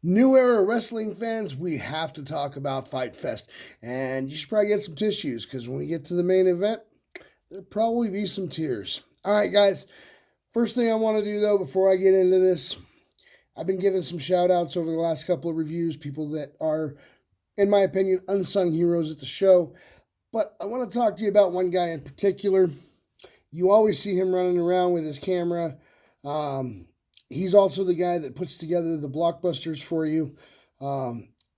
New era wrestling fans, we have to talk about Fight Fest. And you should probably get some tissues because when we get to the main event, there'll probably be some tears. All right, guys. First thing I want to do, though, before I get into this, I've been giving some shout outs over the last couple of reviews, people that are, in my opinion, unsung heroes at the show. But I want to talk to you about one guy in particular. You always see him running around with his camera. He's also the guy that puts together the blockbusters for you.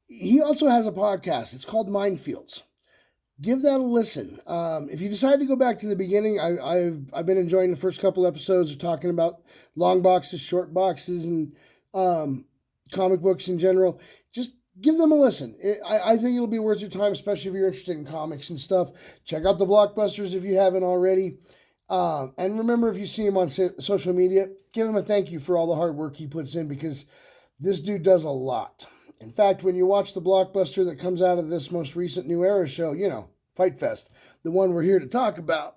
He also has a podcast. It's called Minefields. Give that a listen. If you decide to go back to the beginning, I've been enjoying the first couple episodes of talking about long boxes, short boxes, and comic books in general. Just give them a listen. I think it'll be worth your time, especially if you're interested in comics and stuff. Check out the blockbusters if you haven't already. And remember, if you see him on social media, give him a thank you for all the hard work he puts in because this dude does a lot. In fact, when you watch the blockbuster that comes out of this most recent New Era show, Fight Fest, the one we're here to talk about,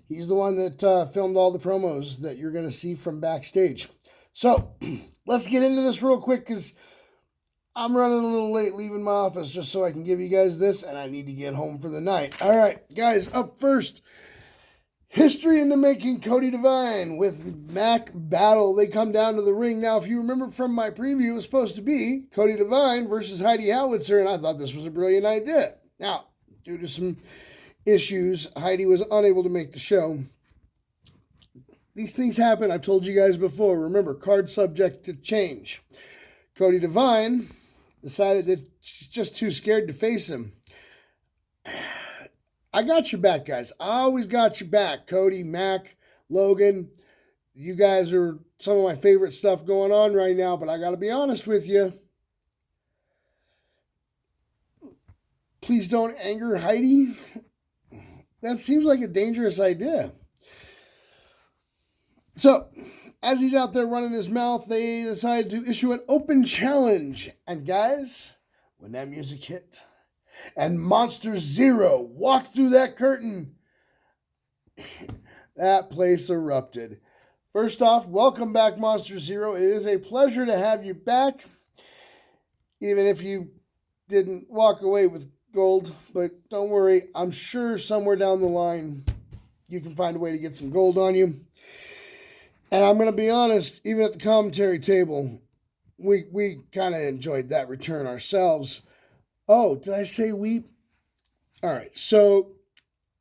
he's the one that filmed all the promos that you're going to see from backstage. So let's get into this real quick because I'm running a little late leaving my office just so I can give you guys this, and I need to get home for the night. All right, guys, up first. History in the making, Cody Devine with Mac Battle. They come down to the ring. Now, if you remember from my preview, it was supposed to be Cody Devine versus Heidi Howitzer, and I thought this was a brilliant idea. Now, due to some issues, Heidi was unable to make the show. These things happen. I've told you guys before. Remember, card subject to change. Cody Devine decided that she's just too scared to face him. I got your back, guys. I always got your back. Cody, Mac, Logan, you guys are some of my favorite stuff going on right now, but I got to be honest with you. Please don't anger Heidi. That seems like a dangerous idea. So, as he's out there running his mouth, they decided to issue an open challenge. And guys, when that music hit, and Monster Zero walked through that curtain, that place erupted. First off, welcome back, Monster Zero. It is a pleasure to have you back, even if you didn't walk away with gold. But don't worry, I'm sure somewhere down the line you can find a way to get some gold on you. And I'm going to be honest, even at the commentary table, we kind of enjoyed that return ourselves. Oh, did I say we? All right, so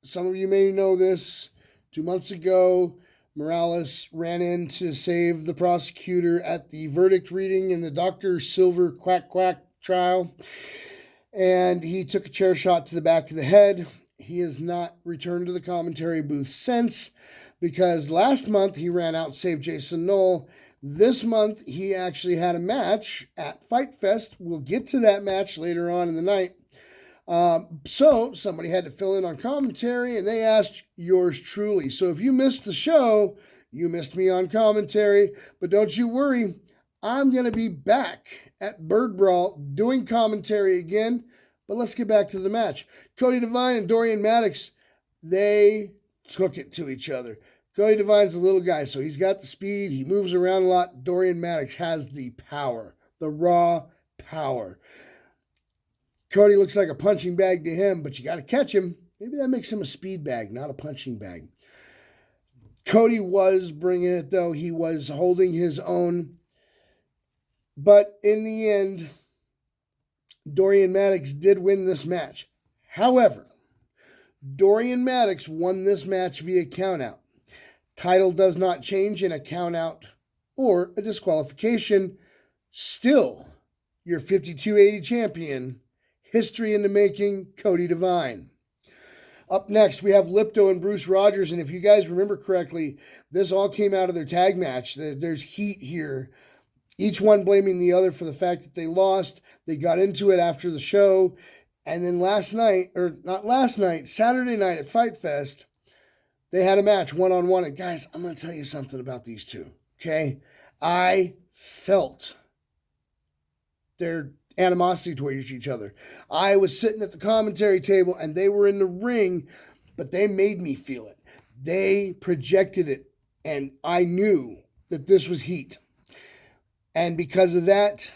some of you may know this. 2 months ago, Morales ran in to save the prosecutor at the verdict reading in the Dr. Silver Quack Quack trial, and he took a chair shot to the back of the head. He has not returned to the commentary booth since because last month he ran out and saved Jason Knoll. This month, he actually had a match at Fight Fest. We'll get to that match later on in the night. So somebody had to fill in on commentary, and they asked yours truly. So if you missed the show, you missed me on commentary. But don't you worry, I'm going to be back at Bird Brawl doing commentary again. But let's get back to the match. Cody Devine and Dorian Maddox, they took it to each other. Cody Devine's a little guy, so he's got the speed. He moves around a lot. Dorian Maddox has the power, the raw power. Cody looks like a punching bag to him, but you got to catch him. Maybe that makes him a speed bag, not a punching bag. Cody was bringing it, though. He was holding his own. But in the end, Dorian Maddox did win this match. However, Dorian Maddox won this match via countout. Title does not change in a countout or a disqualification. Still, your 5280 champion, history in the making, Cody Devine. Up next, we have Lipto and Bruce Rogers, and if you guys remember correctly, this all came out of their tag match. There's heat here. Each one blaming the other for the fact that they lost. They got into it after the show, and then Saturday night at Fight Fest, they had a match one-on-one. And guys, I'm going to tell you something about these two, okay? I felt their animosity towards each other. I was sitting at the commentary table, and they were in the ring, but they made me feel it. They projected it, and I knew that this was heat. And because of that,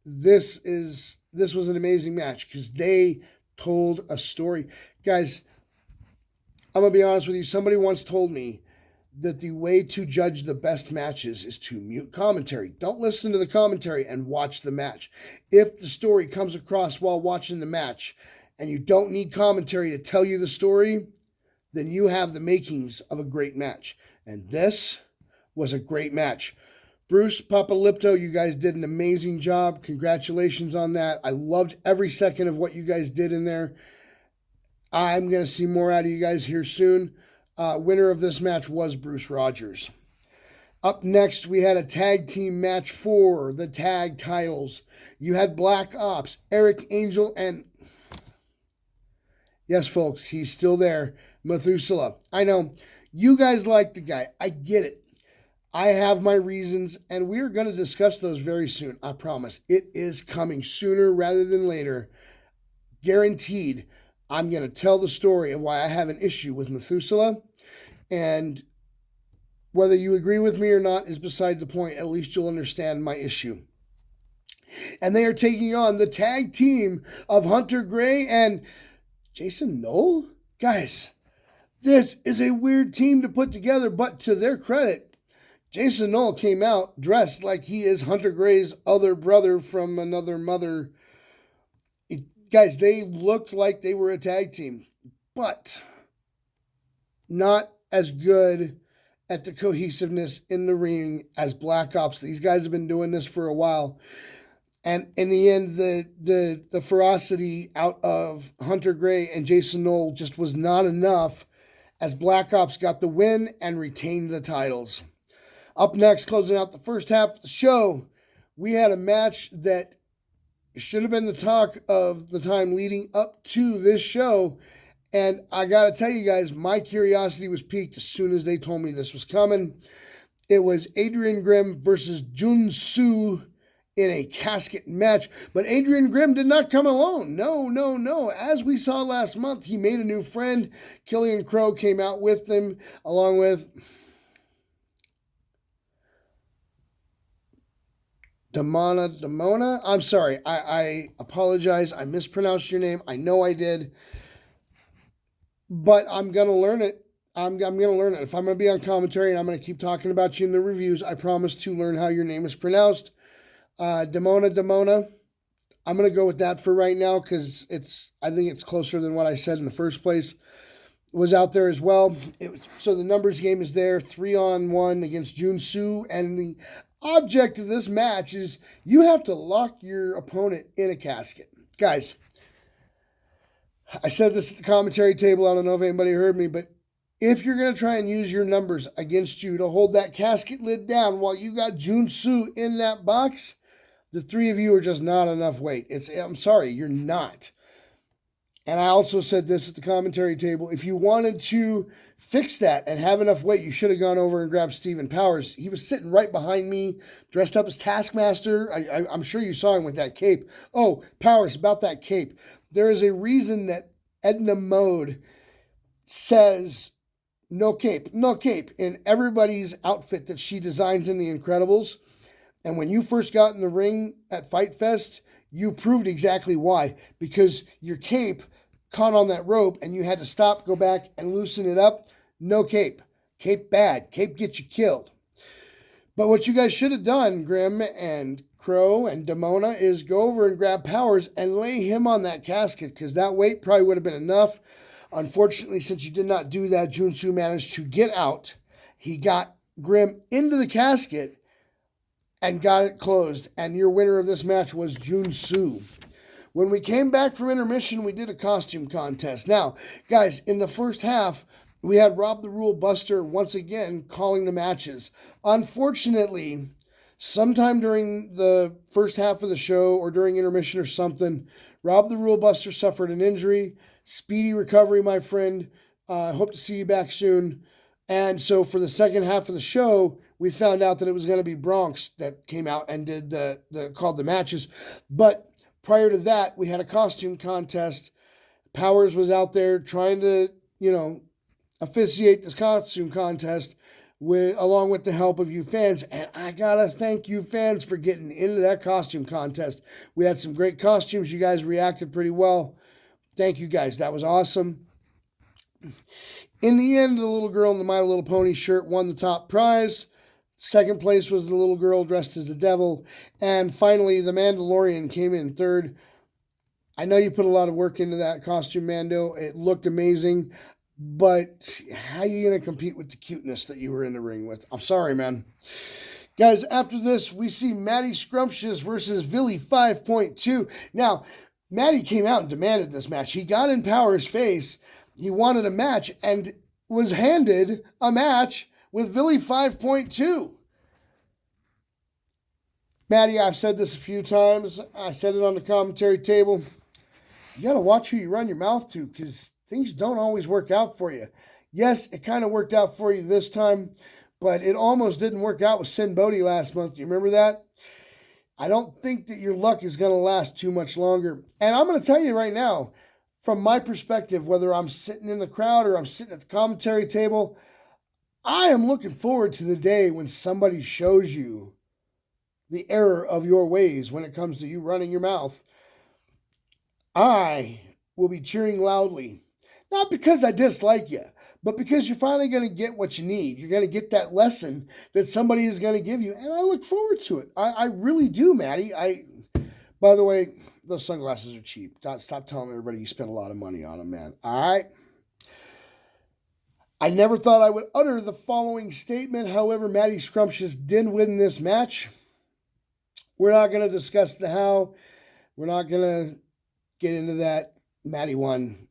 this was an amazing match because they told a story. Guys, I'm going to be honest with you. Somebody once told me that the way to judge the best matches is to mute commentary. Don't listen to the commentary and watch the match. If the story comes across while watching the match and you don't need commentary to tell you the story, then you have the makings of a great match. And this was a great match. Bruce, Papalipto, you guys did an amazing job. Congratulations on that. I loved every second of what you guys did in there. I'm going to see more out of you guys here soon. Winner of this match was Bruce Rogers. Up next, we had a tag team match for the tag titles. You had Black Ops, Eric Angel, and yes, folks, he's still there, Methuselah. I know, you guys like the guy. I get it. I have my reasons, and we're going to discuss those very soon. I promise. It is coming sooner rather than later. Guaranteed. I'm going to tell the story of why I have an issue with Methuselah, and whether you agree with me or not is beside the point. At least you'll understand my issue. And they are taking on the tag team of Hunter Gray and Jason Knoll. Guys, this is a weird team to put together, but to their credit, Jason Knoll came out dressed like he is Hunter Gray's other brother from another mother. Guys, they looked like they were a tag team, but not as good at the cohesiveness in the ring as Black Ops. These guys have been doing this for a while. And in the end, the ferocity out of Hunter Gray and Jason Knoll just was not enough as Black Ops got the win and retained the titles. Up next, closing out the first half of the show, we had a match that should have been the talk of the time leading up to this show. And I got to tell you guys, my curiosity was piqued as soon as they told me this was coming. It was Adrian Grimm versus Jun Soo in a casket match. But Adrian Grimm did not come alone. No. As we saw last month, he made a new friend. Killian Crow came out with him, along with Damona. I'm sorry. I apologize. I mispronounced your name. I know I did. But I'm going to learn it. I'm going to learn it. If I'm going to be on commentary and I'm going to keep talking about you in the reviews, I promise to learn how your name is pronounced. Damona. I'm going to go with that for right now because I think it's closer than what I said in the first place. Was out there as well. So the numbers game is there, 3-on-1 against Jun Soo. And the object of this match is you have to lock your opponent in a casket. Guys, I said this at the commentary table. I don't know if anybody heard me, but if you're going to try and use your numbers against you to hold that casket lid down while you got Jun Soo in that box, the three of you are just not enough weight. I'm sorry, you're not. And I also said this at the commentary table. If you wanted to fix that and have enough weight, you should have gone over and grabbed Stephen Powers. He was sitting right behind me, dressed up as Taskmaster. I'm sure you saw him with that cape. Oh, Powers, about that cape. There is a reason that Edna Mode says no cape in everybody's outfit that she designs in The Incredibles. And when you first got in the ring at Fight Fest, you proved exactly why. Because your cape caught on that rope and you had to stop, go back, and loosen it up. No cape. Cape bad. Cape gets you killed. But what you guys should have done, Grimm and Crow and Damona, is go over and grab Powers and lay him on that casket because that weight probably would have been enough. Unfortunately, since you did not do that, Jun Soo managed to get out. He got Grimm into the casket and got it closed. And your winner of this match was Jun Soo. When we came back from intermission, we did a costume contest. Now, guys, in the first half, we had Rob the Rule Buster once again calling the matches. Unfortunately, sometime during the first half of the show or during intermission or something, Rob the Rule Buster suffered an injury. Speedy recovery, my friend. Hope to see you back soon. And so for the second half of the show, we found out that it was going to be Bronx that came out and did called the matches. But prior to that, we had a costume contest. Powers was out there trying to, officiate this costume contest. along with the help of you fans. And I gotta thank you fans for getting into that costume contest. We had some great costumes. You guys reacted pretty well. Thank you guys. That was awesome. In the end, the little girl in the My Little Pony shirt won the top prize. Second place was the little girl dressed as the devil. And finally, the Mandalorian came in third. I know you put a lot of work into that costume, Mando. It looked amazing. But how are you going to compete with the cuteness that you were in the ring with? I'm sorry, man. Guys, after this, we see Maddie Scrumptious versus Billy 5.2. Now, Maddie came out and demanded this match. He got in Power's face. He wanted a match and was handed a match with Billy 5.2. Maddie, I've said this a few times. I said it on the commentary table. You got to watch who you run your mouth to because things don't always work out for you. Yes, it kind of worked out for you this time, but it almost didn't work out with Sin Bodhi last month. Do you remember that? I don't think that your luck is going to last too much longer. And I'm going to tell you right now, from my perspective, whether I'm sitting in the crowd or I'm sitting at the commentary table, I am looking forward to the day when somebody shows you the error of your ways when it comes to you running your mouth. I will be cheering loudly, not because I dislike you, but because you're finally going to get what you need. You're going to get that lesson that somebody is going to give you, and I look forward to it. I really do, Maddie. By the way, those sunglasses are cheap. Stop telling everybody you spent a lot of money on them, man. All right? I never thought I would utter the following statement. However, Maddie Scrumptious did win this match. We're not going to discuss the how. We're not going to get into that. Maddie won.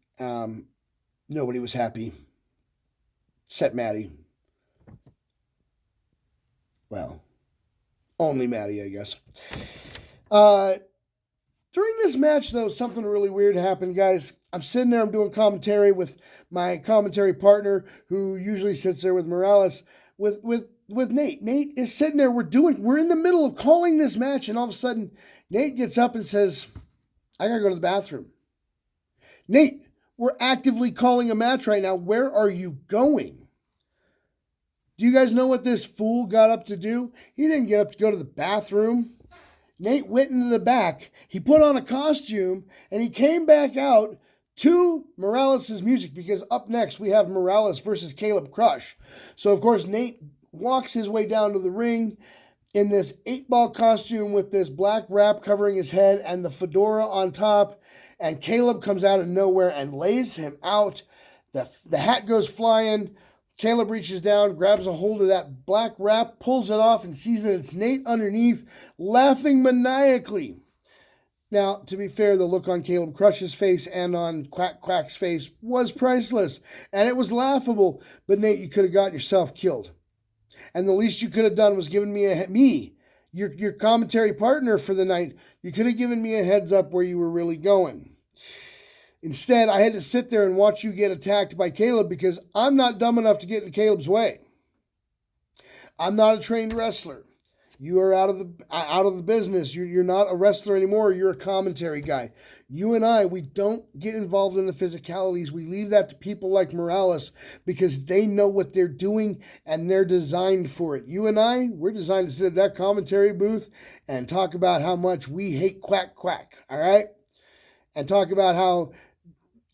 Nobody was happy. Except Maddie. Well, only Maddie, I guess. During this match, though, something really weird happened, guys. I'm sitting there, I'm doing commentary with my commentary partner, who usually sits there with Morales, with Nate. Nate is sitting there, we're in the middle of calling this match, and all of a sudden, Nate gets up and says, I gotta go to the bathroom. Nate, we're actively calling a match right now. Where are you going? Do you guys know what this fool got up to do? He didn't get up to go to the bathroom. Nate went into the back. He put on a costume, and he came back out to Morales' music, because up next we have Morales versus Caleb Crush. So, of course, Nate walks his way down to the ring in this 8-ball costume with this black wrap covering his head and the fedora on top, and Caleb comes out of nowhere and lays him out. The hat goes flying. Caleb reaches down, grabs a hold of that black wrap, pulls it off, and sees that it's Nate underneath, laughing maniacally. Now, to be fair, the look on Caleb Crush's face and on Quack's face was priceless, and it was laughable. But Nate, you could have gotten yourself killed. And the least you could have done was given me, your commentary partner for the night, you could have given me a heads up where you were really going. Instead, I had to sit there and watch you get attacked by Caleb because I'm not dumb enough to get in Caleb's way. I'm not a trained wrestler. You are out of the business. You're not a wrestler anymore. You're a commentary guy. You and I, we don't get involved in the physicalities. We leave that to people like Morales because they know what they're doing and they're designed for it. You and I, we're designed to sit at that commentary booth and talk about how much we hate Quack, all right? And talk about how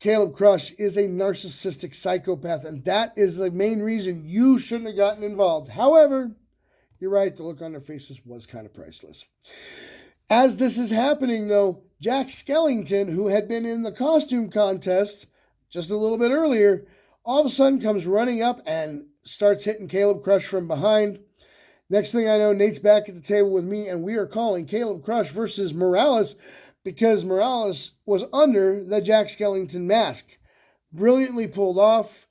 Caleb Crush is a narcissistic psychopath, and that is the main reason you shouldn't have gotten involved. However, you're right, the look on their faces was kind of priceless. As this is happening, though, Jack Skellington, who had been in the costume contest just a little bit earlier, all of a sudden comes running up and starts hitting Caleb Crush from behind. Next thing I know, Nate's back at the table with me, and we are calling Caleb Crush versus Morales, because Morales was under the Jack Skellington mask. Brilliantly pulled off.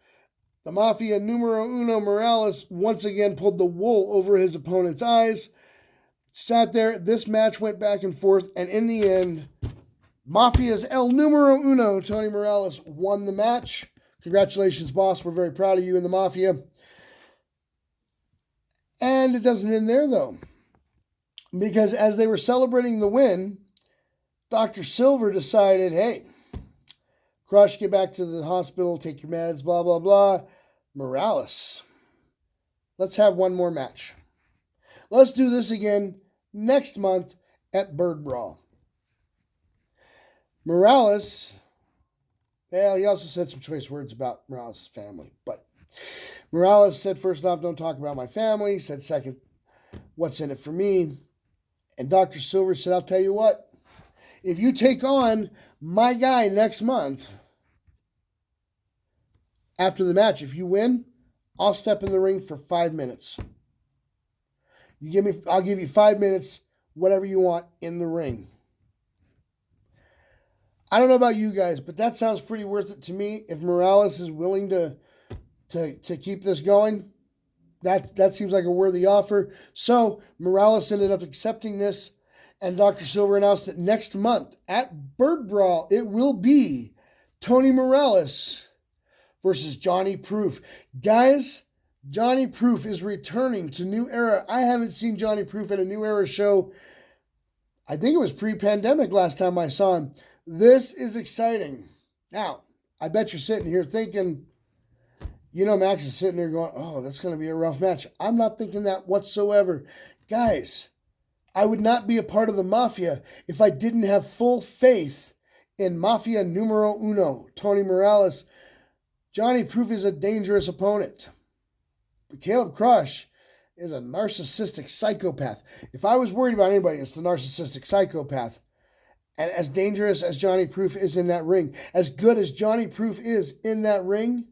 The Mafia numero uno Morales once again pulled the wool over his opponent's eyes. Sat there. This match went back and forth. And in the end, Mafia's el numero uno, Tony Morales, won the match. Congratulations, boss. We're very proud of you in the Mafia. And it doesn't end there, though. Because as they were celebrating the win, Dr. Silver decided, hey, Crush, get back to the hospital, take your meds, blah, blah, blah. Morales, let's have one more match. Let's do this again next month at Bird Brawl. Morales, well, he also said some choice words about Morales' family, but Morales said, first off, don't talk about my family. He said, second, what's in it for me? And Dr. Silver said, I'll tell you what, if you take on my guy next month, after the match, if you win, I'll step in the ring for 5 minutes. I'll give you 5 minutes, whatever you want in the ring. I don't know about you guys, but that sounds pretty worth it to me. If Morales is willing to keep this going, that seems like a worthy offer. So Morales ended up accepting this, and Dr. Silver announced that next month at Bird Brawl, it will be Tony Morales versus Johnny Proof. Guys, Johnny Proof is returning to New Era. I haven't seen Johnny Proof at a New Era show. I think it was pre-pandemic last time I saw him. This is exciting. Now, I bet you're sitting here thinking, Max is sitting there going, oh, that's going to be a rough match. I'm not thinking that whatsoever. Guys, I would not be a part of the Mafia if I didn't have full faith in Mafia numero uno, Tony Morales. Johnny Proof is a dangerous opponent. But Caleb Crush is a narcissistic psychopath. If I was worried about anybody, it's the narcissistic psychopath. And as dangerous as Johnny Proof is in that ring, as good as Johnny Proof is in that ring,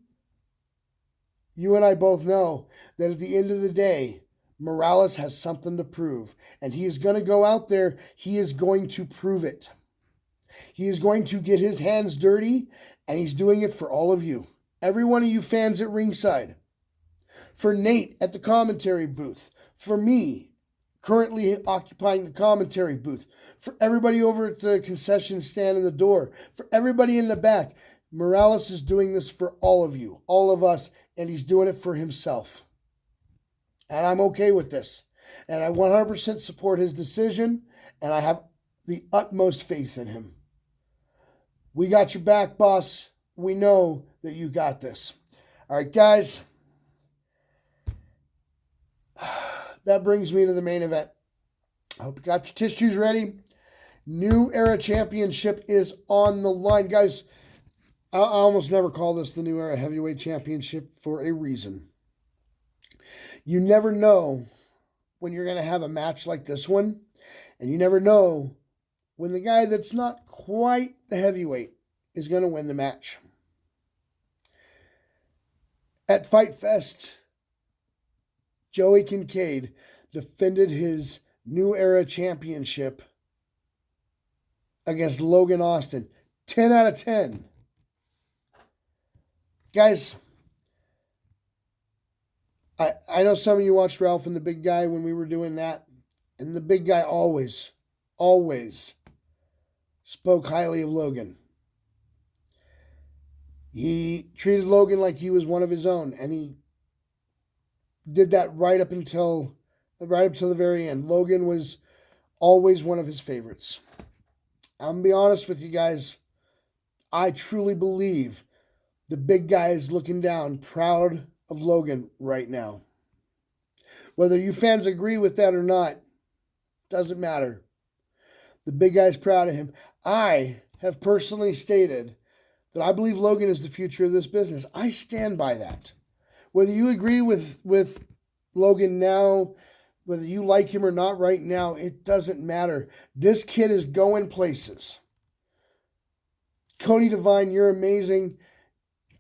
you and I both know that at the end of the day, Morales has something to prove. And he is going to go out there. He is going to prove it. He is going to get his hands dirty, and he's doing it for all of you. Every one of you fans at ringside. For Nate at the commentary booth. For me, currently occupying the commentary booth. For everybody over at the concession stand in the door. For everybody in the back. Morales is doing this for all of you, all of us, and he's doing it for himself. And I'm okay with this. And I 100% support his decision, and I have the utmost faith in him. We got your back, boss. We know that you got this. All right, guys. That brings me to the main event. I hope you got your tissues ready. New Era Championship is on the line. Guys, I almost never call this the New Era Heavyweight Championship for a reason. You never know when you're going to have a match like this one, and you never know when the guy that's not quite the heavyweight is going to win the match. At Fight Fest, Joey Kincaid defended his New Era Championship against Logan Austin. 10 out of 10. Guys, I know some of you watched Ralph and the Big Guy when we were doing that. And the Big Guy always spoke highly of Logan. He treated Logan like he was one of his own. And he did that right up until the very end. Logan was always one of his favorites. I'm going to be honest with you guys. I truly believe the Big Guy is looking down, proud of Logan right now. Whether you fans agree with that or not, doesn't matter. The Big Guy's proud of him. I have personally stated that I believe Logan is the future of this business. I stand by that. Whether you agree with Logan now, whether you like him or not right now, it doesn't matter. This kid is going places. Cody Devine, you're amazing.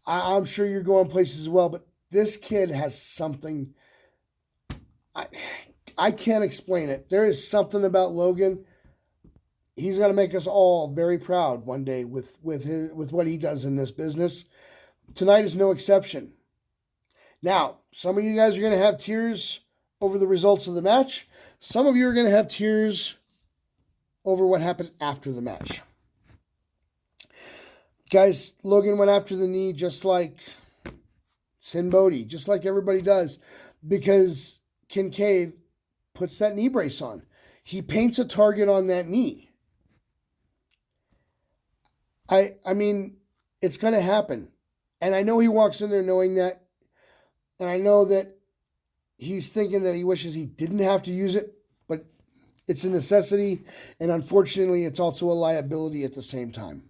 I'm sure you're going places as well, but this kid has something. I can't explain it. There is something about Logan. He's going to make us all very proud one day with what he does in this business. Tonight is no exception. Now, some of you guys are going to have tears over the results of the match. Some of you are going to have tears over what happened after the match. Guys, Logan went after the knee just like Sin Bodhi, just like everybody does, because Kincaid puts that knee brace on. He paints a target on that knee. I mean, it's going to happen. And I know he walks in there knowing that. And I know that he's thinking that he wishes he didn't have to use it, but it's a necessity, and unfortunately, it's also a liability at the same time.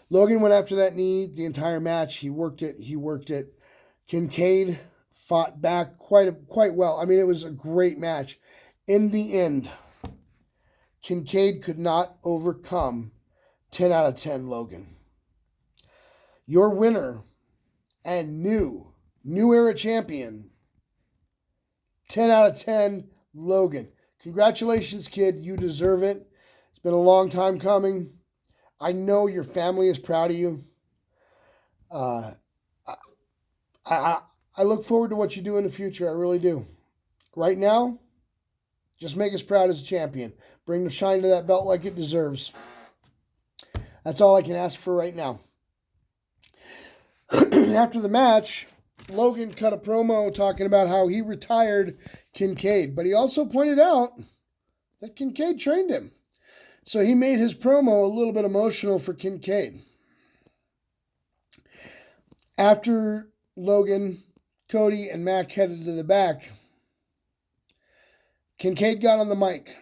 Logan went after that knee the entire match. He worked it. Kincaid fought back quite well. I mean, it was a great match. In the end, Kincaid could not overcome 10 out of 10 Logan. Your winner and new era champion, 10 out of 10 Logan. Congratulations, kid. You deserve it. It's been a long time coming. I know your family is proud of you. I look forward to what you do in the future. I really do. Right now, just make us proud as a champion. Bring the shine to that belt like it deserves. That's all I can ask for right now. After the match, Logan cut a promo talking about how he retired Kincaid, but he also pointed out that Kincaid trained him. So he made his promo a little bit emotional for Kincaid. After Logan, Cody, and Mac headed to the back, Kincaid got on the mic.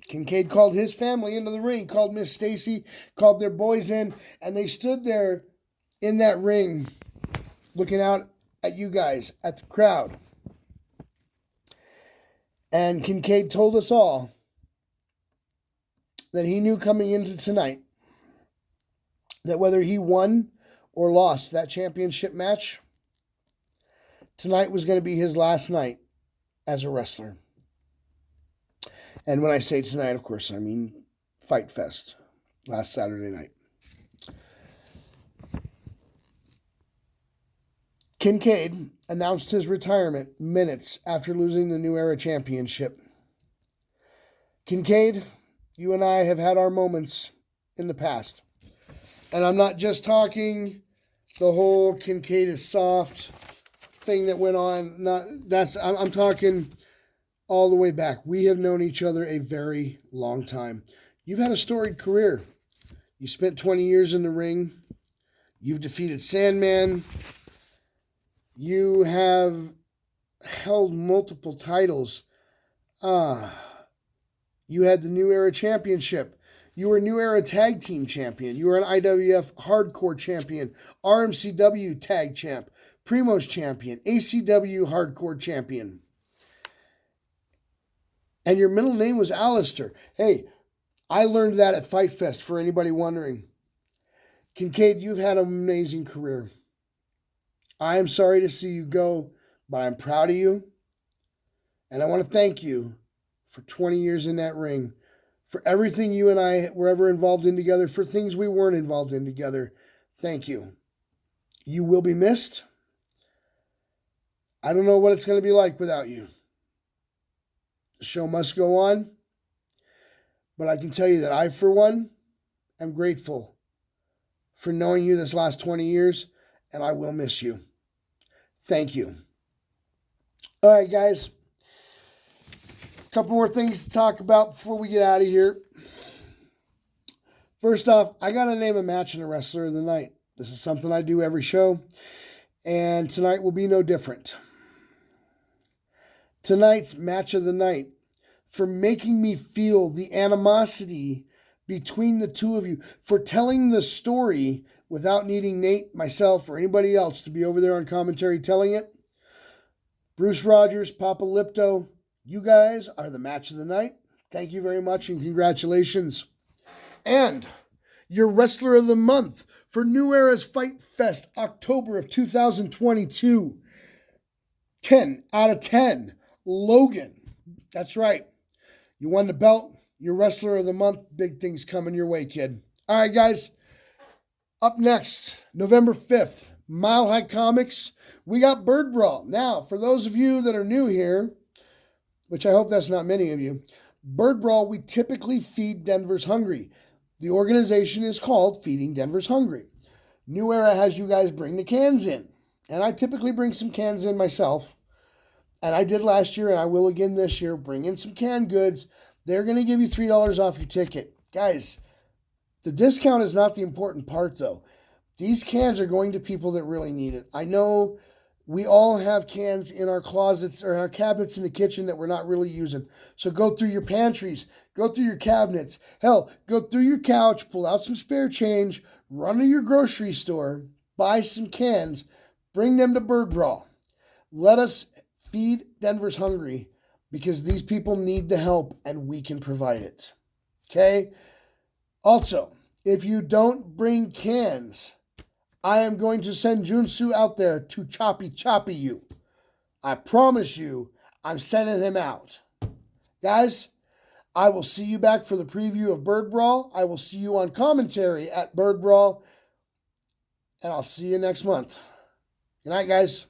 Kincaid called his family into the ring, called Miss Stacy, called their boys in, and they stood there in that ring looking out at you guys, at the crowd. And Kincaid told us all that he knew coming into tonight that whether he won or lost that championship match, tonight was going to be his last night as a wrestler. And when I say tonight, of course, I mean Fight Fest, last Saturday night. Kincaid announced his retirement minutes after losing the New Era Championship. Kincaid, you and I have had our moments in the past. And I'm not just talking the whole Kincaid is soft thing that went on. I'm talking all the way back. We have known each other a very long time. You've had a storied career. You spent 20 years in the ring. You've defeated Sandman. You have held multiple titles. You had the New Era Championship. You were New Era Tag Team Champion. You were an IWF Hardcore Champion, RMCW Tag Champ, Primo's Champion, ACW Hardcore Champion. And your middle name was Alistair. Hey, I learned that at Fight Fest, for anybody wondering. Kincaid, you've had an amazing career. I am sorry to see you go, but I'm proud of you. And I want to thank you for 20 years in that ring, for everything you and I were ever involved in together, for things we weren't involved in together. Thank you. You will be missed. I don't know what it's going to be like without you. The show must go on. But I can tell you that I, for one, am grateful for knowing you this last 20 years, and I will miss you. Thank you. All right, guys. A couple more things to talk about before we get out of here. First off, I got to name a match and a wrestler of the night. This is something I do every show, and tonight will be no different. Tonight's match of the night, for making me feel the animosity between the two of you, for telling the story without needing Nate, myself, or anybody else to be over there on commentary telling it. Bruce Rogers, Papa Lipto, you guys are the match of the night. Thank you very much and congratulations. And your wrestler of the month for New Era's Fight Fest, October of 2022. 10 out of 10, Logan. That's right. You won the belt. Your wrestler of the month. Big things coming your way, kid. All right, guys. Up next, November 5th, Mile High Comics. We got Bird Brawl. Now, for those of you that are new here, which I hope that's not many of you, Bird Brawl, we typically feed Denver's Hungry. The organization is called Feeding Denver's Hungry. New Era has you guys bring the cans in. And I typically bring some cans in myself. And I did last year, and I will again this year. Bring in some canned goods. They're going to give you $3 off your ticket. Guys, the discount is not the important part, though. These cans are going to people that really need it. I know We all have cans in our closets or our cabinets in the kitchen that we're not really using. So go through your pantries, go through your cabinets. Hell, go through your couch, pull out some spare change, run to your grocery store, buy some cans, bring them to Bird Brawl. Let us feed Denver's hungry because these people need the help and we can provide it. Okay? Also, if you don't bring cans, I am going to send Junsu out there to choppy you. I promise you, I'm sending him out. Guys, I will see you back for the preview of Bird Brawl. I will see you on commentary at Bird Brawl. And I'll see you next month. Good night, guys.